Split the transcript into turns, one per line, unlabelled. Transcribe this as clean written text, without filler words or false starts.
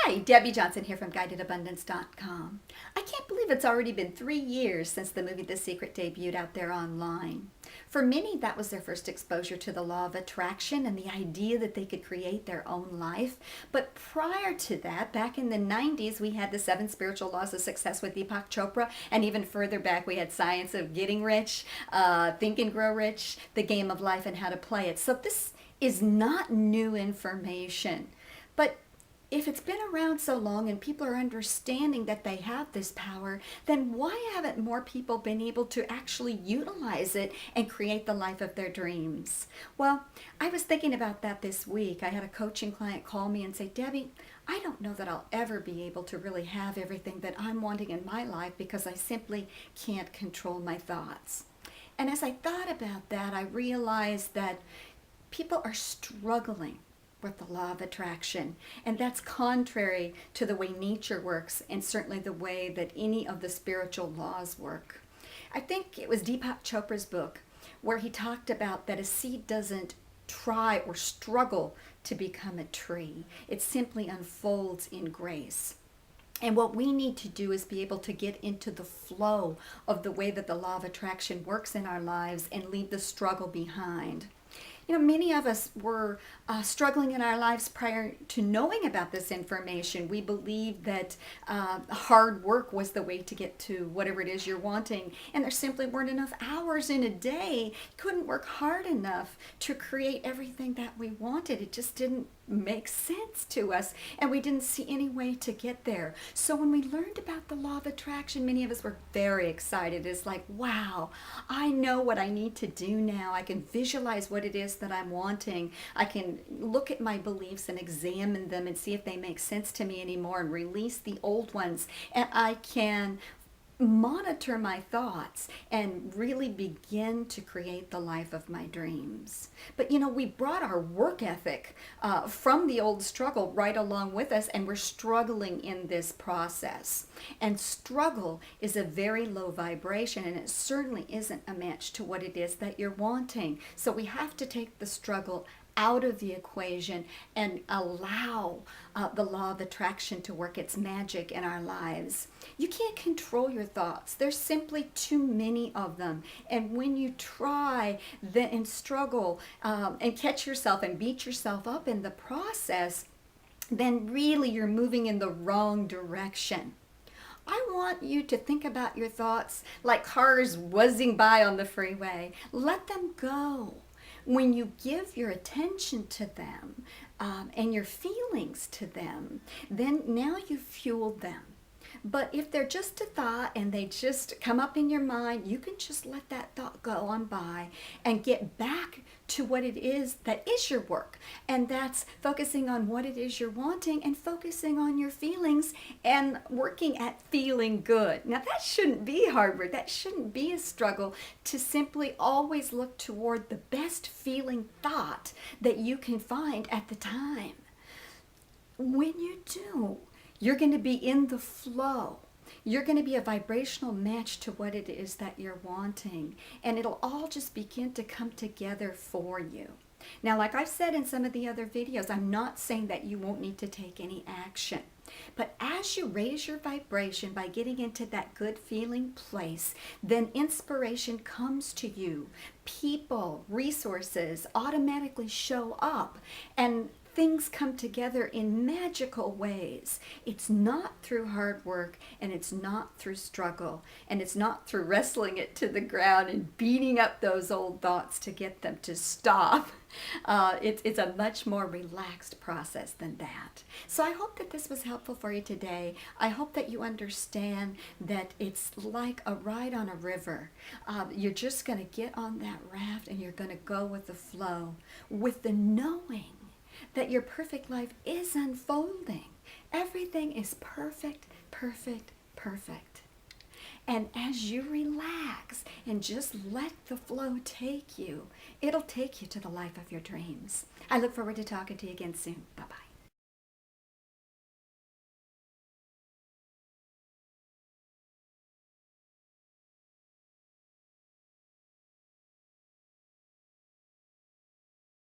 Hi, Debbie Johnson here from GuidedAbundance.com. I can't believe it's already been 3 years since the movie The Secret debuted out there online. For many, that was their first exposure to the law of attraction and the idea that they could create their own life. But prior to that, back in the 90s, we had the 7 spiritual laws of success with Deepak Chopra, and even further back, we had Science of Getting Rich, Think and Grow Rich, The Game of Life, and How to Play It. So this is not new information. But if it's been around so long and people are understanding that they have this power, then why haven't more people been able to actually utilize it and create the life of their dreams? Well, I was thinking about that this week. I had a coaching client call me and say, Debbie, I don't know that I'll ever be able to really have everything that I'm wanting in my life because I simply can't control my thoughts. And as I thought about that, I realized that people are struggling with the law of attraction, and that's contrary to the way nature works and certainly the way that any of the spiritual laws work. I think it was Deepak Chopra's book where he talked about that a seed doesn't try or struggle to become a tree. It simply unfolds in grace. And what we need to do is be able to get into the flow of the way that the law of attraction works in our lives and leave the struggle behind. You know, many of us were struggling in our lives prior to knowing about this information. We believed that hard work was the way to get to whatever it is you're wanting, and there simply weren't enough hours in a day. You couldn't work hard enough to create everything that we wanted. It just didn't make sense to us, and we didn't see any way to get there. So when we learned about the law of attraction, many of us were very excited. It's like, wow, I know what I need to do now. I can visualize what it is that I'm wanting. I can look at my beliefs and examine them and see if they make sense to me anymore and release the old ones. And I can monitor my thoughts and really begin to create the life of my dreams. But you know, we brought our work ethic from the old struggle right along with us, and we're struggling in this process. And struggle is a very low vibration, and it certainly isn't a match to what it is that you're wanting. So we have to take the struggle out of the equation and allow the law of attraction to work its magic in our lives. You can't control your thoughts. There's simply too many of them. And when you try and struggle and catch yourself and beat yourself up in the process, then really you're moving in the wrong direction. I want you to think about your thoughts like cars whizzing by on the freeway. Let them go. When you give your attention to them and your feelings to them, then now you fueled them. But if they're just a thought and they just come up in your mind, you can just let that thought go on by and get back to what it is that is your work. And that's focusing on what it is you're wanting and focusing on your feelings and working at feeling good. Now that shouldn't be hard work. That shouldn't be a struggle to simply always look toward the best feeling thought that you can find at the time. When you do, you're going to be in the flow. You're going to be a vibrational match to what it is that you're wanting. And it'll all just begin to come together for you. Now, like I've said in some of the other videos, I'm not saying that you won't need to take any action. But as you raise your vibration by getting into that good feeling place, then inspiration comes to you. People, resources automatically show up, and things come together in magical ways. It's not through hard work, and it's not through struggle, and it's not through wrestling it to the ground and beating up those old thoughts to get them to stop. It's a much more relaxed process than that. So I hope that this was helpful for you today. I hope that you understand that it's like a ride on a river. You're just going to get on that raft and you're going to go with the flow, with the knowing that your perfect life is unfolding. Everything is perfect, perfect, perfect. And as you relax and just let the flow take you, it'll take you to the life of your dreams. I look forward to talking to you again soon. Bye-bye.